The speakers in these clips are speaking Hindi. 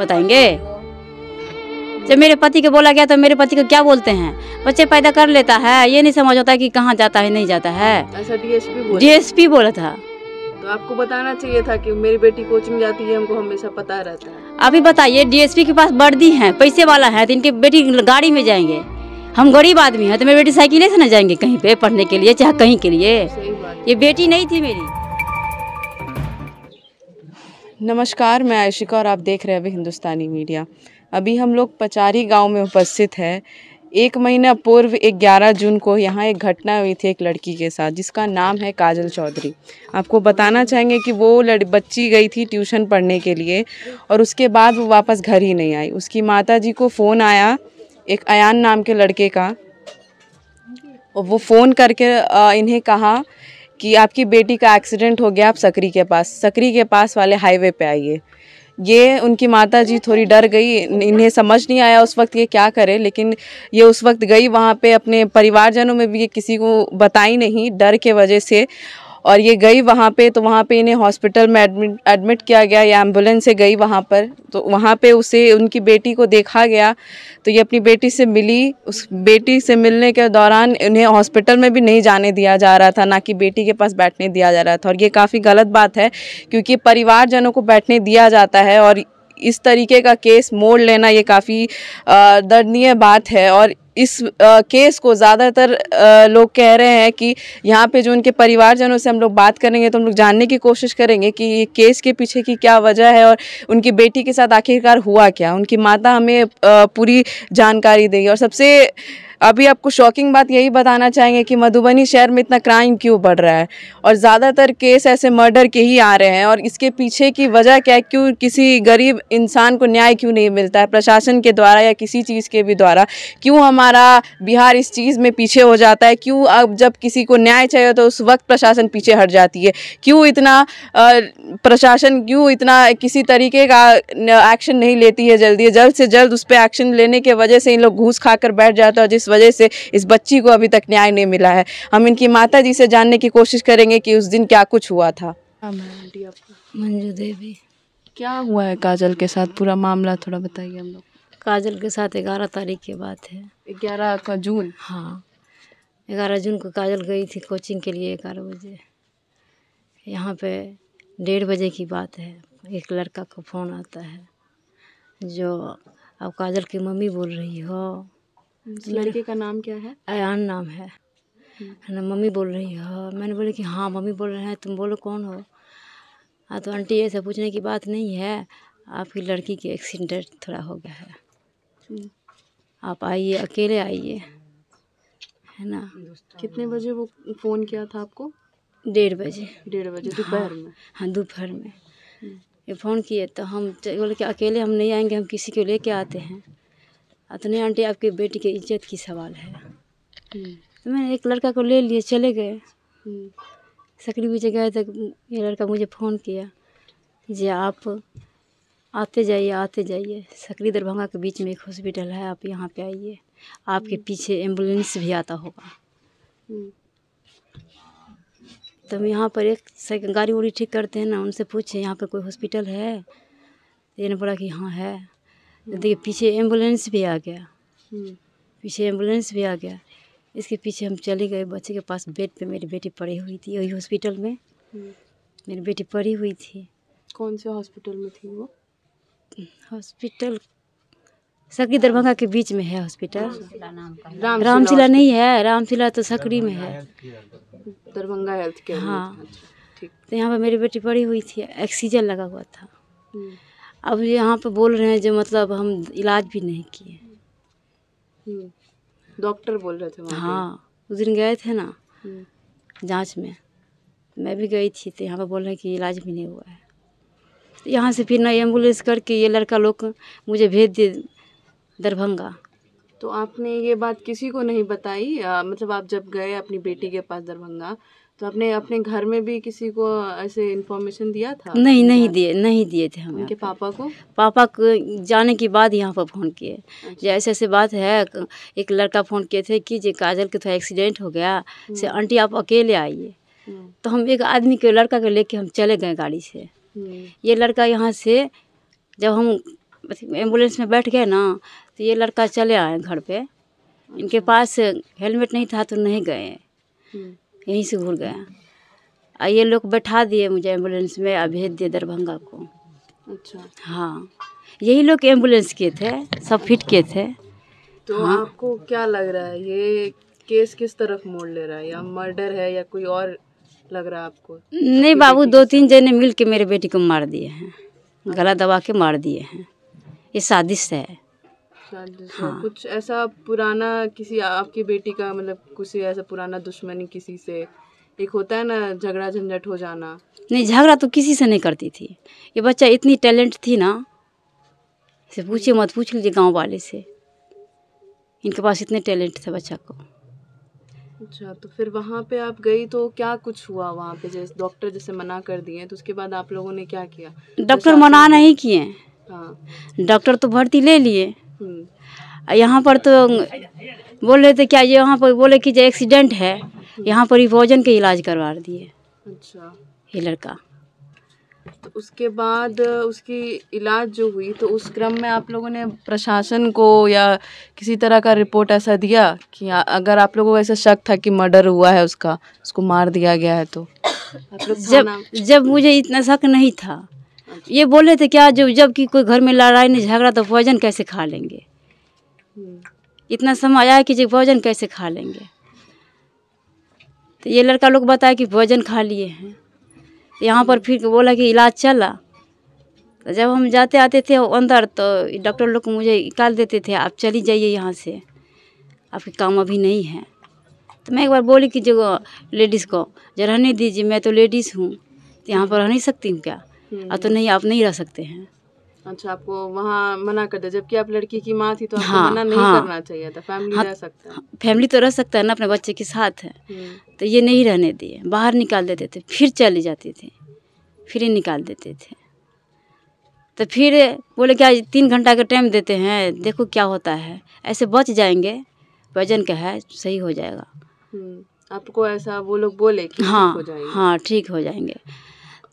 बताएंगे? जब मेरे पति को बोला गया तो मेरे पति को क्या बोलते हैं? बच्चे पैदा कर लेता है, ये नहीं समझ होता कि कहाँ जाता है नहीं जाता है। ऐसा डीएसपी बोला था। तो आपको बताना चाहिए था कि मेरी बेटी कोचिंग जाती है, हमको हमेशा पता रहता है। अभी बताइए, डीएसपी के पास वर्दी है, पैसे वाला है, तो इनकी बेटी गाड़ी में जाएंगे। हम गरीब आदमी हैं तो मेरी बेटी साइकिल से न जाएंगे कहीं पे पढ़ने के लिए, चाहे कहीं के लिए। ये बेटी नहीं थी मेरी। नमस्कार, मैं आशिका और आप देख रहे हैं अभी हिंदुस्तानी मीडिया। अभी हम लोग पचारी गांव में उपस्थित हैं। 1 महीना पूर्व 11 जून को यहाँ एक घटना हुई थी एक लड़की के साथ, जिसका नाम है काजल चौधरी। आपको बताना चाहेंगे कि वो बच्ची गई थी ट्यूशन पढ़ने के लिए और उसके बाद वो वापस घर ही नहीं आई। उसकी माताजी को फ़ोन आया एक अयान नाम के लड़के का, और वो फ़ोन करके इन्हें कहा कि आपकी बेटी का एक्सीडेंट हो गया, आप सकरी के पास वाले हाईवे पे आइए। ये उनकी माताजी थोड़ी डर गई, इन्हें समझ नहीं आया उस वक्त ये क्या करे, लेकिन ये उस वक्त गई वहाँ पे। अपने परिवारजनों में भी ये किसी को बताई नहीं डर के वजह से, और ये गई वहाँ पे। तो वहाँ पे इन्हें हॉस्पिटल में एडमिट किया गया। ये एम्बुलेंस से गई वहाँ पर, तो वहाँ पे उसे उनकी बेटी को देखा गया। तो ये अपनी बेटी से मिली। उस बेटी से मिलने के दौरान इन्हें हॉस्पिटल में भी नहीं जाने दिया जा रहा था, ना कि बेटी के पास बैठने दिया जा रहा था। और ये काफ़ी गलत बात है, क्योंकि परिवारजनों को बैठने दिया जाता है, और इस तरीके का केस मोड़ लेना ये काफ़ी दर्दनीय बात है। और इस केस को ज़्यादातर लोग कह रहे हैं कि यहाँ पे जो उनके परिवारजनों से हम लोग बात करेंगे तो हम लोग जानने की कोशिश करेंगे कि ये केस के पीछे की क्या वजह है और उनकी बेटी के साथ आखिरकार हुआ क्या। उनकी माता हमें पूरी जानकारी देगी। और सबसे अभी आपको शॉकिंग बात यही बताना चाहेंगे कि मधुबनी शहर में इतना क्राइम क्यों बढ़ रहा है, और ज़्यादातर केस ऐसे मर्डर के ही आ रहे हैं। और इसके पीछे की वजह क्या है? क्यों किसी गरीब इंसान को न्याय क्यों नहीं मिलता है प्रशासन के द्वारा या किसी चीज़ के भी द्वारा? क्यों हमारा बिहार इस चीज़ में पीछे हो जाता है? क्यों अब जब किसी को न्याय चाहिए तो उस वक्त प्रशासन पीछे हट जाती है? क्यों इतना प्रशासन क्यों इतना किसी तरीके का एक्शन नहीं लेती है जल्द से जल्द उस पर एक्शन लेने के वजह से इन लोग घूस खाकर बैठ जाते हैं, और जिस वजह से इस बच्ची को अभी तक न्याय नहीं मिला है। हम इनकी माता जी से जानने की कोशिश करेंगे कि उस दिन क्या कुछ हुआ था। मंजू देवी। क्या हुआ है काजल के साथ, पूरा मामला थोड़ा बताइए हम लोग। काजल के साथ 11 तारीख की बात है। 11 जून? हाँ, 11 जून को काजल गई थी कोचिंग के लिए 11 बजे। यहाँ पे 1:30 बजे की बात है। एक लड़का का फ़ोन आता है, जो अब काजल की मम्मी बोल रही हो। लड़के का नाम क्या है? अयान नाम है ना। मम्मी बोल रही हो। मैंने बोली कि हाँ मम्मी बोल रहे हैं। तुम बोलो कौन हो? हाँ तो आंटी ऐसा पूछने की बात नहीं है, आपकी लड़की की एक्सीडेंट थोड़ा हो गया है, आप आइए, अकेले आइए, है ना। कितने बजे वो फ़ोन किया था आपको? 1:30 बजे। 1:30 बजे दोपहर में? हाँ दोपहर में ये फ़ोन किए। तो हम बोले कि अकेले हम नहीं आएंगे, हम किसी को लेके आते हैं। तो नहीं आंटी, आपकी बेटी की इज्जत की सवाल है। तो मैंने एक लड़का को ले लिए, चले गए। सकरी बीचे गए तो ये लड़का मुझे फ़ोन किया जी आप आते जाइए सकरी दरभंगा के बीच में एक हॉस्पिटल है, आप यहाँ पे आइए, आपके पीछे एम्बुलेंस भी आता होगा। तो हम यहाँ पर एक गाड़ी उड़ी ठीक करते हैं ना, उनसे पूछे यहाँ पे कोई हॉस्पिटल है? तो ये बोला कि हाँ है। देखिए पीछे एम्बुलेंस भी आ गया, इसके पीछे हम चले गए। बच्चे के पास बेड पे मेरी बेटी पड़ी हुई थी, वही हॉस्पिटल में मेरी बेटी पड़ी हुई थी। कौन से हॉस्पिटल में थी वो? हॉस्पिटल सकरी दरभंगा के बीच में है हॉस्पिटल। रामशिला नहीं है, रामशिला तो सकरी में है, दरभंगा हेल्थ केयर। हाँ ठीक। तो यहाँ पर मेरी बेटी पड़ी हुई थी, ऑक्सीजन लगा हुआ था। अब यहाँ पे बोल रहे हैं जो मतलब हम इलाज भी नहीं किए। डॉक्टर बोल रहे थे वहाँ? हाँ, उस दिन गए थे ना जांच में, मैं भी गई थी। तो यहाँ पे बोल रहे हैं कि इलाज भी नहीं हुआ है। तो यहाँ से फिर ना एम्बुलेंस करके ये लड़का लोग मुझे भेज दिए दरभंगा। तो आपने ये बात किसी को नहीं बताई? मतलब आप जब गए अपनी बेटी के पास दरभंगा, तो आपने अपने घर में भी किसी को ऐसे इन्फॉर्मेशन दिया था? नहीं दिए थे हम। उनके पापा को जाने के बाद यहाँ पर फ़ोन किए। अच्छा। जैसे ऐसे बात है, एक लड़का फ़ोन किए थे कि जो काजल के थोड़ा एक्सीडेंट हो गया से आंटी आप अकेले आइए। तो हम एक आदमी के लड़का को लेके हम चले गए गाड़ी से। ये लड़का यहाँ से जब हम एम्बुलेंस में बैठ गए ना, तो ये लड़का चले आए घर पे। इनके पास हेलमेट नहीं था तो नहीं गए, यहीं से घूर गए। ये लोग बैठा दिए मुझे एम्बुलेंस में और भेज दिए दरभंगा को। अच्छा। हाँ, यही लोग एम्बुलेंस के थे, सब फिट के थे। तो हाँ। आपको क्या लग रहा है, ये केस किस तरफ मोड़ ले रहा है, या मर्डर है या कोई और लग रहा है आपको? नहीं बाबू, 2-3 जने मिल के मेरे बेटी को मार दिए हैं, गला दबा के मार दिए हैं। ये साजिश है। हाँ। कुछ ऐसा पुराना किसी आपकी बेटी का, मतलब कुछ ऐसा पुराना दुश्मनी किसी से, एक होता है ना झगड़ा झंझट हो जाना? नहीं, झगड़ा तो किसी से नहीं करती थी। ये बच्चा इतनी टैलेंट थी ना, से पूछिए मत, पूछ लीजिए गांव वाले से, इनके पास इतने टैलेंट थे बच्चा को। अच्छा, तो फिर वहाँ पे आप गई तो क्या कुछ हुआ वहाँ पे? जैसे डॉक्टर जैसे मना कर दिए, तो उसके बाद आप लोगों ने क्या किया? डॉक्टर मना नहीं किए। हाँ। डॉक्टर तो भर्ती ले लिए। यहाँ पर तो बोल रहे थे क्या, ये यहाँ पर बोले कि जो एक्सीडेंट है, यहाँ पर ही भोजन के इलाज करवा दिए। अच्छा। ये लड़का, तो उसके बाद उसकी इलाज जो हुई, तो उस क्रम में आप लोगों ने प्रशासन को या किसी तरह का रिपोर्ट ऐसा दिया कि अगर आप लोगों को ऐसा शक था कि मर्डर हुआ है उसका, उसको मार दिया गया है, तो आप लोग जब मुझे इतना शक नहीं था, ये बोले थे क्या, जब कि कोई घर में लड़ाई नहीं झगड़ा तो भोजन कैसे खा लेंगे। इतना समझ आया कि भोजन कैसे खा लेंगे। तो ये लड़का लोग बताया कि भोजन खा लिए हैं। यहाँ पर फिर बोला कि इलाज चला। तो जब हम जाते आते थे अंदर, तो डॉक्टर लोग मुझे निकाल देते थे, आप चली जाइए यहाँ से, आपके काम अभी नहीं है। तो मैं एक बार बोली कि जो लेडीज़ को जो रहने दीजिए, मैं तो लेडीज़ हूँ, तो यहाँ पर रह नहीं सकती हूँ क्या? तो नहीं, आप नहीं रह सकते हैं। अच्छा, आपको वहाँ मना कर दिया, जबकि आप लड़की की माँ थी, तो आपको हाँ, मना नहीं करना चाहिए था। फैमिली रह सकता है। फैमिली तो रह सकता है ना, अपने बच्चे के साथ है। तो ये नहीं रहने दिए, बाहर निकाल देते थे, फिर चली जाती थी, फिर ही निकाल देते थे। तो फिर बोले क्या 3 घंटा का टाइम देते हैं, देखो क्या होता है, ऐसे बच जाएंगे, वजन का है, सही हो जाएगा। आपको ऐसा वो लोग बोले कि हाँ, ठीक हो जाएंगे? हाँ, ठीक हो जाएंगे।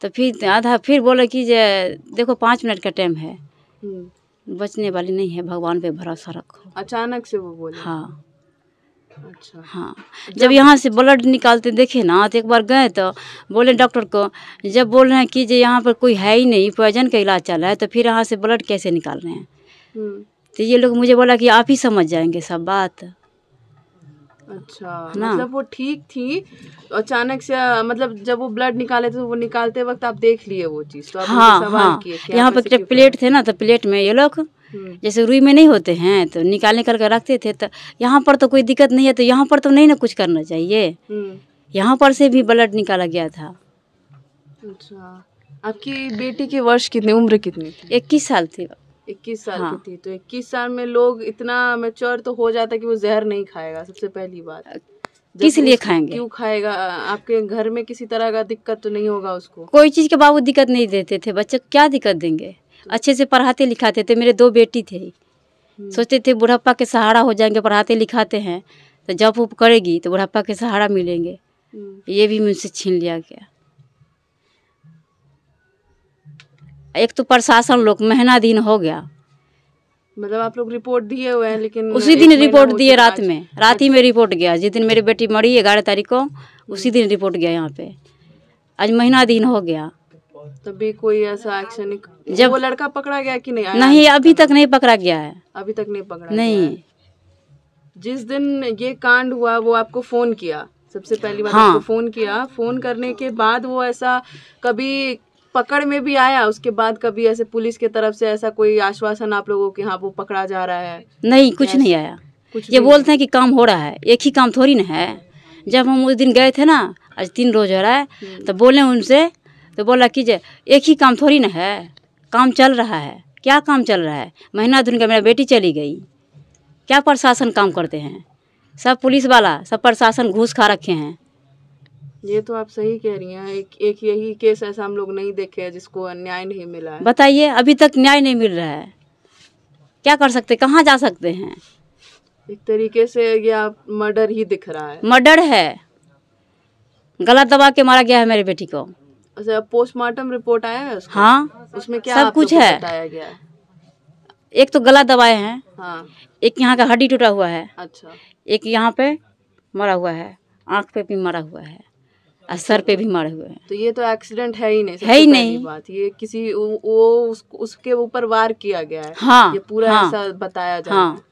तो फिर आधा फिर बोले कि देखो 5 मिनट का टाइम है, बचने वाली नहीं है, भगवान पे भरोसा रखो। अचानक से वो बोले? हाँ। अच्छा। हाँ, जब यहाँ से ब्लड निकालते देखे ना, तो एक बार गए तो बोले डॉक्टर को, जब बोल रहे हैं कि यहाँ पर कोई है ही नहीं, पॉइजन का इलाज चल रहा है, तो फिर यहाँ से ब्लड कैसे निकाल रहे हैं? तो ये लोग मुझे बोला कि आप ही समझ जाएंगे सब बात। अच्छा, मतलब वो ठीक थी, अचानक से, मतलब जब वो ब्लड निकाले थे, वो निकालते वक्त आप देख लिए वो चीज, तो आप सवाल किए? यहाँ पर प्लेट थे ना, तो प्लेट में ये लोग जैसे रुई में नहीं होते हैं, तो निकाल कर रखते थे। तो यहाँ पर तो कोई दिक्कत नहीं है, तो यहाँ पर तो नहीं ना कुछ करना चाहिए। यहाँ पर से भी ब्लड निकाला गया था। अच्छा, आपकी बेटी की वर्ष कितनी, उम्र कितनी थी? 21 साल थी। 21 साल की थी। तो 21 साल में लोग इतना मैच्योर तो हो जाता है कि वो जहर नहीं खाएगा। सबसे पहली बात, किस लिए खाएंगे? क्यों खाएगा? आपके घर में किसी तरह का दिक्कत तो नहीं होगा उसको? कोई चीज़ के बाबू दिक्कत नहीं देते थे, बच्चे को क्या दिक्कत देंगे? अच्छे से पढ़ाते लिखाते थे। मेरे 2 बेटी थे, सोचते थे बुढ़ापा के सहारा हो जाएंगे, पढ़ाते लिखाते हैं तो जॉब वॉब करेगी तो बुढ़ापा के सहारा मिलेंगे। ये भी मुझसे छीन लिया गया। एक तो प्रशासन लोग, महीना दिन हो गया, मतलब आप लोग रिपोर्ट दिए हुए हैं, लेकिन उसी दिन रिपोर्ट दिए, रात ही में रिपोर्ट गया। जिस दिन मेरी बेटी मरी 11 तारीख को, उसी दिन रिपोर्ट गया यहाँ पे। आज महीना दिन हो गया, तभी कोई ऐसा एक्शन? जब वो लड़का पकड़ा गया कि नहीं आया? नहीं, अभी तक नहीं पकड़ा गया है। अभी तक नहीं पकड़ा नहीं। गया। जिस दिन ये कांड हुआ, वो आपको फोन किया सबसे पहली बार? आपको फोन किया, फोन करने के बाद वो ऐसा कभी पकड़ में भी आया? उसके बाद कभी ऐसे पुलिस की तरफ से ऐसा कोई आश्वासन आप लोगों के, हाँ वो पकड़ा जा रहा है? नहीं, कुछ नहीं आया। ये बोलते हैं कि काम हो रहा है, एक ही काम थोड़ी ना है। जब हम उस दिन गए थे ना, आज 3 रोज हो रहा है, तो बोले उनसे, तो बोला कि एक ही काम थोड़ी ना है, काम चल रहा है। क्या काम चल रहा है? महीना दिन का मेरा बेटी चली गई, क्या प्रशासन काम करते हैं? सब पुलिस वाला, सब प्रशासन घूस खा रखे हैं। ये तो आप सही कह रही हैं। एक यही केस ऐसा हम लोग नहीं देखे हैं जिसको न्याय नहीं मिला है। बताइए, अभी तक न्याय नहीं मिल रहा है, क्या कर सकते, कहाँ जा सकते हैं? एक तरीके से ये आप मर्डर ही दिख रहा है। मर्डर है, गला दबा के मारा गया है मेरी बेटी को। अच्छा, पोस्टमार्टम रिपोर्ट आया है उसका? हाँ, उसमें क्या सब कुछ है, बताया गया है? एक तो गला दबाए हैं, हाँ। एक यहाँ का हड्डी टूटा हुआ है, अच्छा। एक यहाँ पे मरा हुआ है, आँख पे भी मरा हुआ है और सर पे भी मरे हुए हैं। तो ये तो एक्सीडेंट है ही नहीं, है ही नहीं बात। ये किसी उसके ऊपर वार किया गया है। हाँ, ये पूरा हाँ, ऐसा बताया जा हाँ, रहा है।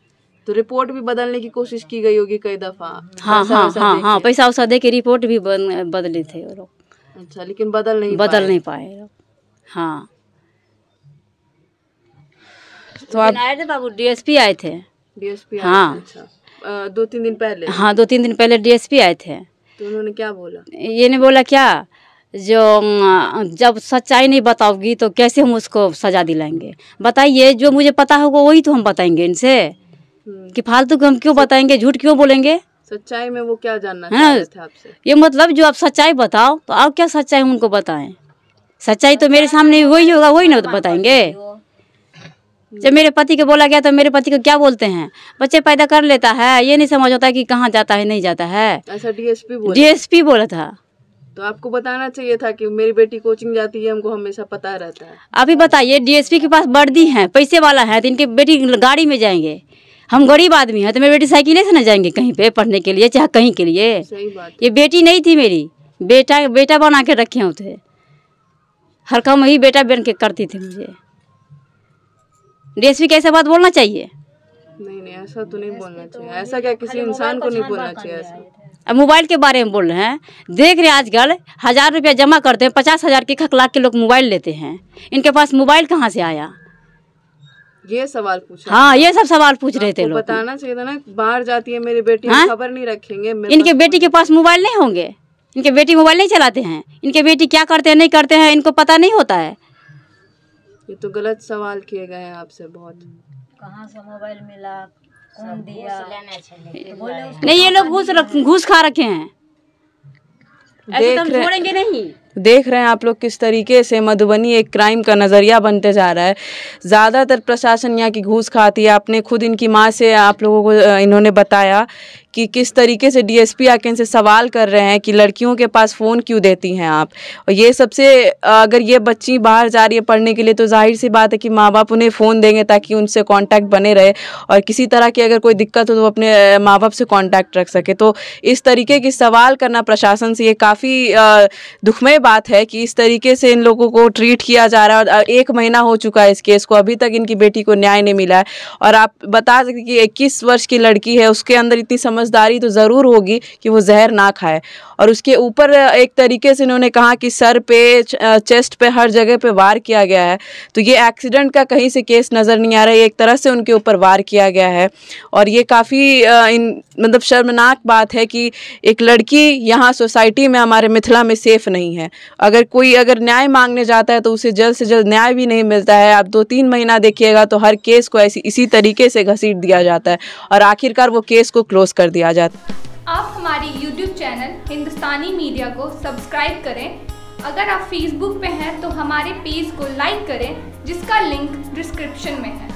तो रिपोर्ट भी बदलने की कोशिश की गई होगी कई दफा। हाँ, हाँ, हाँ, हाँ, पैसा वैसा दे के रिपोर्ट भी बदले थे वो लोग। अच्छा, लेकिन बदल नहीं पाए। हाँ, तो आप आए थे बाबू, डीएसपी आए थे। डीएसपी? हाँ। अच्छा, 2-3 दिन पहले? हाँ, 2-3 दिन पहले डीएसपी आए थे। तो उन्होंने क्या बोला? ये नहीं बोला क्या, जो जब सच्चाई नहीं बताओगी तो कैसे हम उसको सजा दिलाएंगे? बताइए, जो मुझे पता होगा वही तो हम बताएंगे इनसे, कि फालतू को हम क्यों बताएंगे, झूठ क्यों बोलेंगे? सच्चाई में वो क्या जानना चाहते थे आपसे? ये मतलब जो आप सच्चाई बताओ तो आप क्या सच्चाई उनको बताएं? सच्चाई तो मेरे सामने वही होगा, वही ना बताएंगे। जब मेरे पति को बोला गया तो मेरे पति को क्या बोलते हैं, बच्चे पैदा कर लेता है, ये नहीं समझ होता कि कहाँ जाता है नहीं जाता है। ऐसा डीएसपी बोला था। तो आपको बताना चाहिए था कि मेरी बेटी कोचिंग जाती है, हमको हमेशा पता रहता है। अभी बताइए, डीएसपी के पास वर्दी है, पैसे वाला है, तो इनकी बेटी गाड़ी में जाएंगे। हम गरीब आदमी हैं तो मेरी बेटी साइकिल से न जाएंगे कहीं पे पढ़ने के लिए, चाहे कहीं के लिए। सही बात। ये बेटी नहीं थी मेरी, बेटा बना के रखे होते, हर काम वही बेटा बन के करती थी मुझे। डीएसपी कैसे बात बोलना चाहिए? नहीं, ऐसा तो नहीं बोलना चाहिए। ऐसा क्या किसी इंसान को नहीं बोलना चाहिए ऐसा। अब मोबाइल के बारे में बोल रहे हैं, देख रहे हैं आजकल 1000 रुपया जमा करते हैं, 50,000 के 1 लाख के लोग मोबाइल लेते हैं। इनके पास मोबाइल कहाँ से आया? ये सवाल पूछा। हाँ, ये सब सवाल पूछ रहे थे लोग। बताना चाहिए था ना, बाहर जाती है मेरी बेटी, खबर नहीं रखेंगे। इनके बेटी के पास मोबाइल नहीं होंगे, इनके बेटी मोबाइल नहीं चलाते हैं, इनके बेटी क्या करते हैं नहीं करते हैं इनको पता नहीं होता है। ये तो गलत सवाल किए गए हैं आपसे बहुत। कहाँ से मोबाइल मिला, कौन दिया? नहीं, ये लोग घूस खा रखे हैं, ऐसे तो हम छोड़ेंगे नहीं। देख रहे हैं आप लोग किस तरीके से मधुबनी एक क्राइम का नज़रिया बनते जा रहा है। ज़्यादातर प्रशासन यहाँ की घूस खाती है। आपने खुद इनकी माँ से आप लोगों को इन्होंने बताया कि किस तरीके से डीएसपी आके इनसे सवाल कर रहे हैं कि लड़कियों के पास फ़ोन क्यों देती हैं आप। और ये सबसे, अगर ये बच्ची बाहर जा रही है पढ़ने के लिए तो जाहिर सी बात है कि माँ बाप उन्हें फ़ोन देंगे ताकि उनसे कांटेक्ट बने रहे, और किसी तरह की अगर कोई दिक्कत हो तो अपने माँ बाप से कांटेक्ट रख सके। तो इस तरीके की सवाल करना प्रशासन से ये काफ़ी दुखमय बात है कि इस तरीके से इन लोगों को ट्रीट किया जा रहा है। और 1 महीना हो चुका है इस केस को, अभी तक इनकी बेटी को न्याय नहीं मिला है। और आप बता सकते कि 21 वर्ष की लड़की है, उसके अंदर इतनी समझदारी तो ज़रूर होगी कि वो जहर ना खाए। और उसके ऊपर एक तरीके से इन्होंने कहा कि सर पे, चेस्ट पे, हर जगह पे वार किया गया है। तो ये एक्सीडेंट का कहीं से केस नज़र नहीं आ रहा है, एक तरह से उनके ऊपर वार किया गया है। और ये काफ़ी मतलब शर्मनाक बात है कि एक लड़की यहाँ सोसाइटी में, हमारे मिथिला में सेफ़ नहीं है। अगर न्याय मांगने जाता है तो उसे जल्द से जल्द न्याय भी नहीं मिलता है। आप 2-3 महीना देखिएगा तो हर केस को इसी तरीके से घसीट दिया जाता है और आखिरकार वो केस को क्लोज कर दिया जाता है। आप हमारी YouTube चैनल हिंदुस्तानी मीडिया को सब्सक्राइब करें। अगर आप Facebook पे हैं तो हमारे पेज को लाइक करें, जिसका लिंक डिस्क्रिप्शन में है।